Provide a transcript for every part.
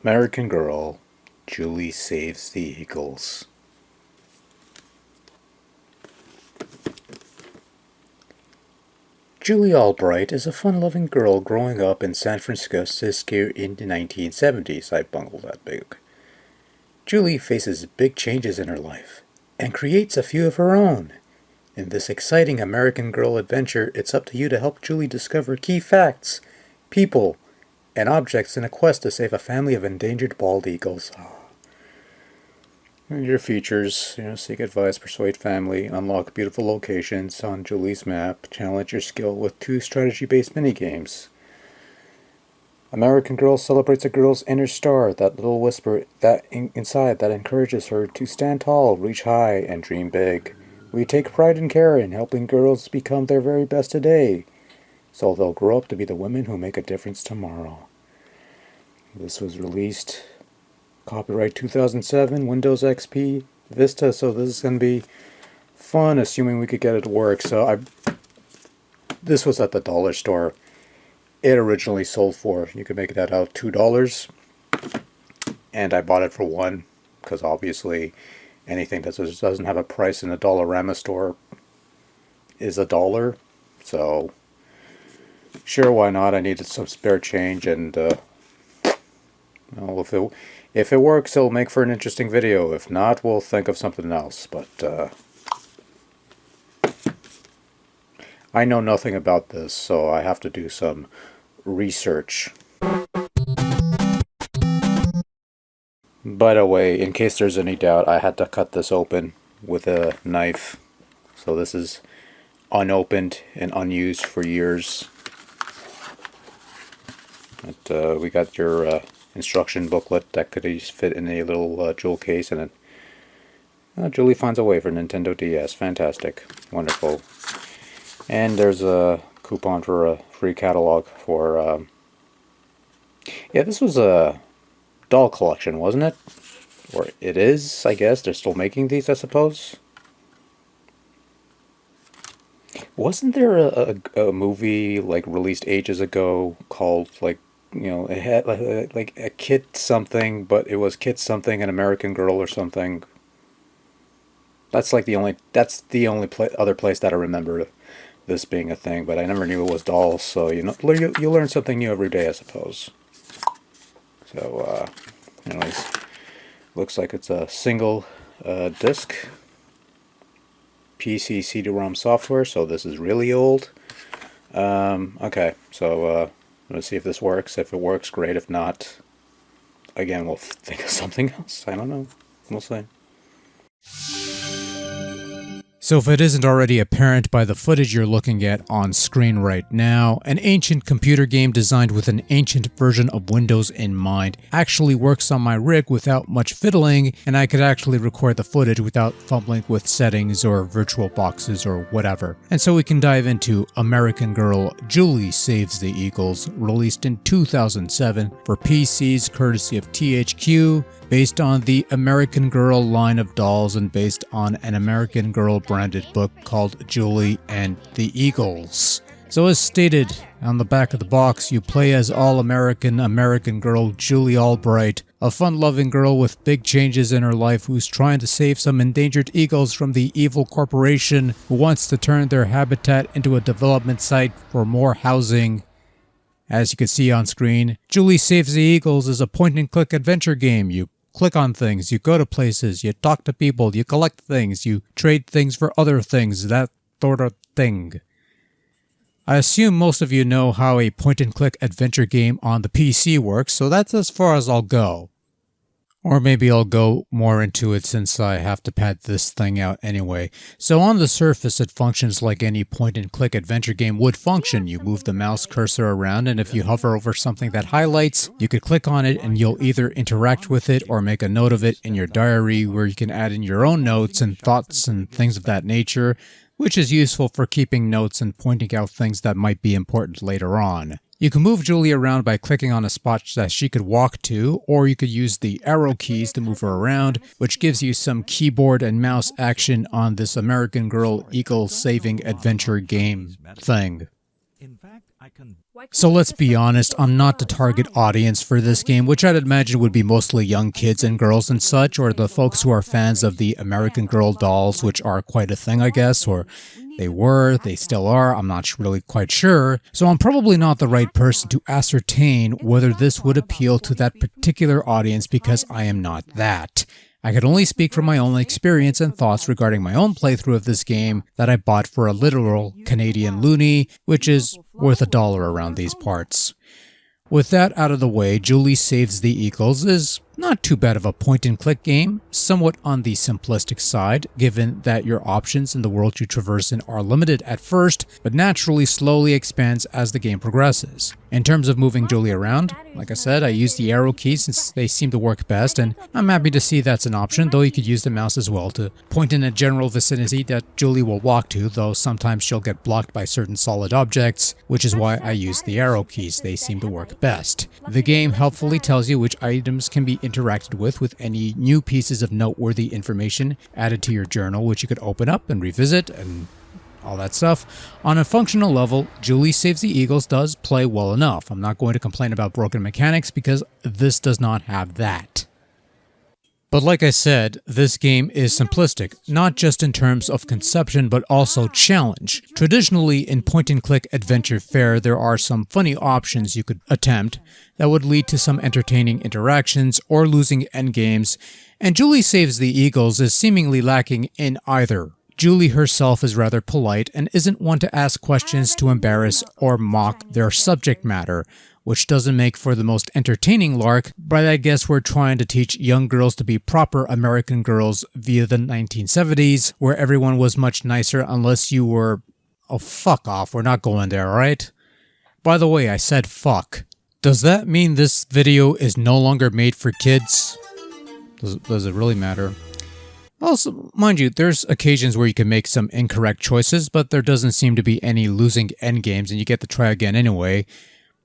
American Girl, Julie Saves the Eagles. Julie Albright is a fun-loving girl growing up in San Francisco in the 1970s. I bungled that big. Julie faces big changes in her life and creates a few of her own. In this exciting American Girl adventure, it's up to you to help Julie discover key facts, people, and objects in a quest to save a family of endangered bald eagles. And your features, seek advice, persuade family, unlock beautiful locations on Julie's map, challenge your skill with 2 strategy-based minigames. American Girl celebrates a girl's inner star, that little whisper inside that encourages her to stand tall, reach high, and dream big. We take pride and care in helping girls become their very best today, so they'll grow up to be the women who make a difference tomorrow. This was released copyright 2007, Windows XP, Vista, so this is going to be fun, assuming we could get it to work. This was at the dollar store. It originally sold for, you could make that out, $2, and I bought it for $1, because obviously anything that doesn't have a price in a Dollarama store is $1, so sure, why not? I needed some spare change, and if it works, it'll make for an interesting video. If not, we'll think of something else. But I know nothing about this, so I have to do some research. By the way, in case there's any doubt, I had to cut this open with a knife. So this is unopened and unused for years. But we got your instruction booklet that could fit in a little jewel case, and then Julie finds a way for Nintendo DS. Fantastic. Wonderful. And there's a coupon for a free catalog for yeah, this was a doll collection, wasn't it? Or it is, I guess. They're still making these, I suppose. Wasn't there a movie like released ages ago called it had like a Kit something, but it was Kit something, an American Girl or something. That's the only other place that I remember this being a thing, but I never knew it was dolls. So you learn something new every day, I suppose. So anyways, looks like it's a single disc PC CD-ROM software. So this is really old. Okay, so. Let's see if this works. If it works, great. If not, again, we'll think of something else. I don't know. We'll see. So if it isn't already apparent by the footage you're looking at on screen right now, an ancient computer game designed with an ancient version of Windows in mind actually works on my rig without much fiddling, and I could actually record the footage without fumbling with settings or virtual boxes or whatever. And so we can dive into American Girl, Julie Saves the Eagles, released in 2007 for PCs courtesy of THQ, based on the American Girl line of dolls and based on an American Girl branded book called Julie and the Eagles. So as stated on the back of the box, you play as American Girl Julie Albright, a fun-loving girl with big changes in her life who's trying to save some endangered eagles from the evil corporation who wants to turn their habitat into a development site for more housing. As you can see on screen, Julie Saves the Eagles is a point-and-click adventure game. You click on things, you go to places, you talk to people, you collect things, you trade things for other things, that sort of thing. I assume most of you know how a point-and-click adventure game on the PC works, so that's as far as I'll go. Or maybe I'll go more into it since I have to pad this thing out anyway. So on the surface, it functions like any point-and-click adventure game would function. You move the mouse cursor around, and if you hover over something that highlights, you could click on it and you'll either interact with it or make a note of it in your diary where you can add in your own notes and thoughts and things of that nature, which is useful for keeping notes and pointing out things that might be important later on. You can move Julie around by clicking on a spot that she could walk to, or you could use the arrow keys to move her around, which gives you some keyboard and mouse action on this American Girl Eagle saving adventure game thing. In fact, So let's be honest, I'm not the target audience for this game, which I'd imagine would be mostly young kids and girls and such, or the folks who are fans of the American Girl dolls, which are quite a thing, I guess, or they still are, I'm not really quite sure. So I'm probably not the right person to ascertain whether this would appeal to that particular audience because I am not that. I could only speak from my own experience and thoughts regarding my own playthrough of this game that I bought for a literal Canadian loonie, which is worth $1 around these parts. With that out of the way, Julie Saves the Eagles is not too bad of a point-and-click game, somewhat on the simplistic side, given that your options in the world you traverse in are limited at first, but naturally slowly expands as the game progresses. In terms of moving Julie around, like I said, I use the arrow keys since they seem to work best, and I'm happy to see that's an option, though you could use the mouse as well to point in a general vicinity that Julie will walk to, though sometimes she'll get blocked by certain solid objects, which is why I use the arrow keys. They seem to work best. The game helpfully tells you which items can be interacted with any new pieces of noteworthy information added to your journal, which you could open up and revisit and all that stuff. On a functional level, Julie Saves the Eagles does play well enough. I'm not going to complain about broken mechanics because this does not have that. But like I said, this game is simplistic, not just in terms of conception, but also challenge. Traditionally, in point-and-click adventure fare, there are some funny options you could attempt that would lead to some entertaining interactions or losing endgames, and Julie Saves the Eagles is seemingly lacking in either. Julie herself is rather polite and isn't one to ask questions to embarrass or mock their subject matter, which doesn't make for the most entertaining lark, but I guess we're trying to teach young girls to be proper American girls via the 1970s, where everyone was much nicer unless you were... Oh, fuck off, we're not going there, alright? By the way, I said fuck. Does that mean this video is no longer made for kids? Does it really matter? Also, mind you, there's occasions where you can make some incorrect choices, but there doesn't seem to be any losing endgames and you get to try again anyway.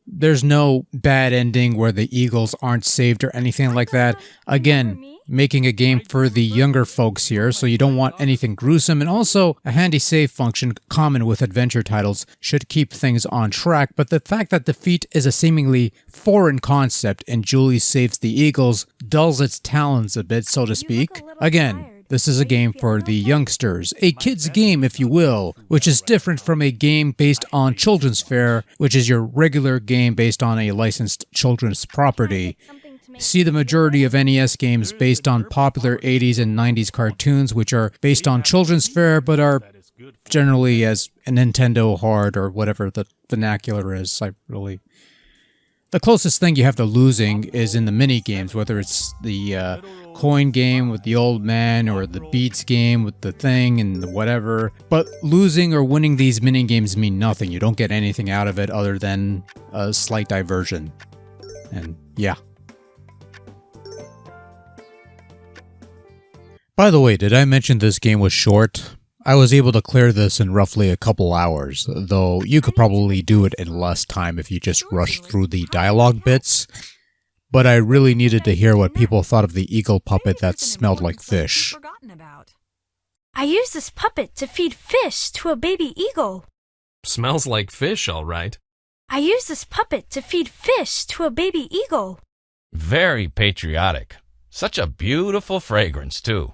There's no bad ending where the Eagles aren't saved or anything like that. Again, making a game for the younger folks here, so you don't want anything gruesome, and also a handy save function common with adventure titles should keep things on track, but the fact that defeat is a seemingly foreign concept and Julie Saves the Eagles dulls its talons a bit, so to speak. Again, this is a game for the youngsters, a kid's game if you will, which is different from a game based on children's fare, which is your regular game based on a licensed children's property. See the majority of NES games based on popular 80s and 90s cartoons, which are based on children's fare but are generally as a Nintendo hard or whatever the vernacular is. The closest thing you have to losing is in the mini games, whether it's the coin game with the old man or the beats game with the thing and the whatever. But losing or winning these mini games mean nothing. You don't get anything out of it other than a slight diversion. And yeah. By the way, did I mention this game was short? I was able to clear this in roughly a couple hours, though you could probably do it in less time if you just rushed through the dialogue bits. But I really needed to hear what people thought of the eagle puppet that smelled like fish. I use this puppet to feed fish to a baby eagle. Smells like fish, all right. I use this puppet to feed fish to a baby eagle. Very patriotic. Such a beautiful fragrance, too.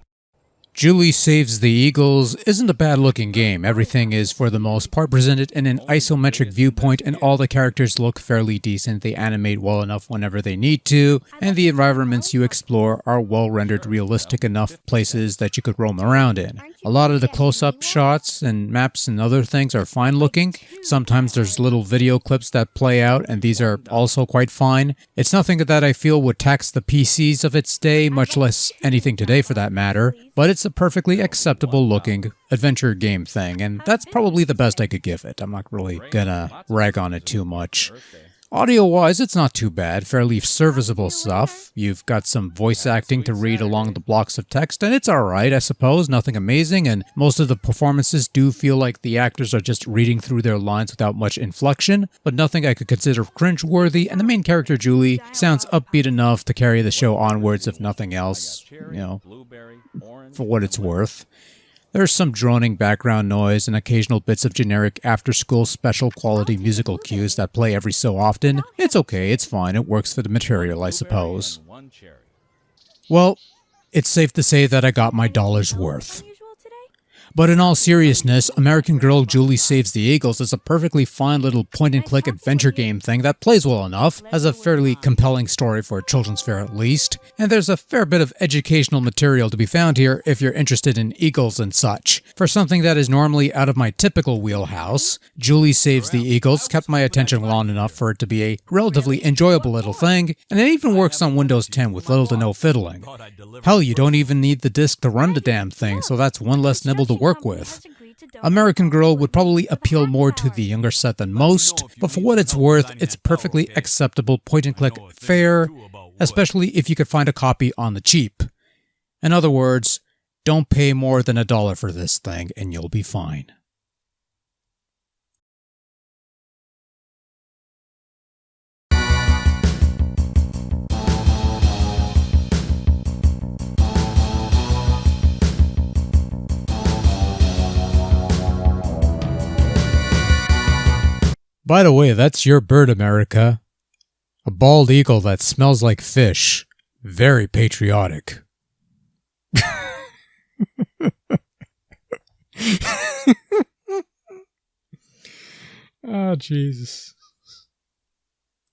Julie Saves the Eagles isn't a bad-looking game. Everything is, for the most part, presented in an isometric viewpoint, and all the characters look fairly decent. They animate well enough whenever they need to, and the environments you explore are well-rendered, realistic enough places that you could roam around in. A lot of the close-up shots and maps and other things are fine-looking. Sometimes there's little video clips that play out, and these are also quite fine. It's nothing that I feel would tax the PCs of its day, much less anything today for that matter, but it's a perfectly acceptable looking adventure game thing, and that's probably the best I could give it. I'm not really gonna rag on it too much. Audio-wise, it's not too bad, fairly serviceable stuff. You've got some voice acting to read along the blocks of text, and it's alright, I suppose, nothing amazing, and most of the performances do feel like the actors are just reading through their lines without much inflection, but nothing I could consider cringe-worthy, and the main character, Julie, sounds upbeat enough to carry the show onwards if nothing else, you know, for what it's worth. There's some droning background noise and occasional bits of generic after-school special quality musical cues that play every so often. It's okay, it's fine, it works for the material, I suppose. Well, it's safe to say that I got my dollar's worth. But in all seriousness, American Girl Julie Saves the Eagles is a perfectly fine little point-and-click adventure game thing that plays well enough, has a fairly compelling story for a children's fair at least, and there's a fair bit of educational material to be found here if you're interested in eagles and such. For something that is normally out of my typical wheelhouse, Julie Saves the Eagles kept my attention long enough for it to be a relatively enjoyable little thing, and it even works on Windows 10 with little to no fiddling. Hell, you don't even need the disk to run the damn thing, so that's one less nibble to work with. American Girl would probably appeal more to the younger set than most, but for what it's worth, it's perfectly acceptable point-and-click fare, especially if you could find a copy on the cheap. In other words, don't pay more than $1 for this thing and you'll be fine. By the way, that's your bird, America. A bald eagle that smells like fish. Very patriotic. Oh, Jesus.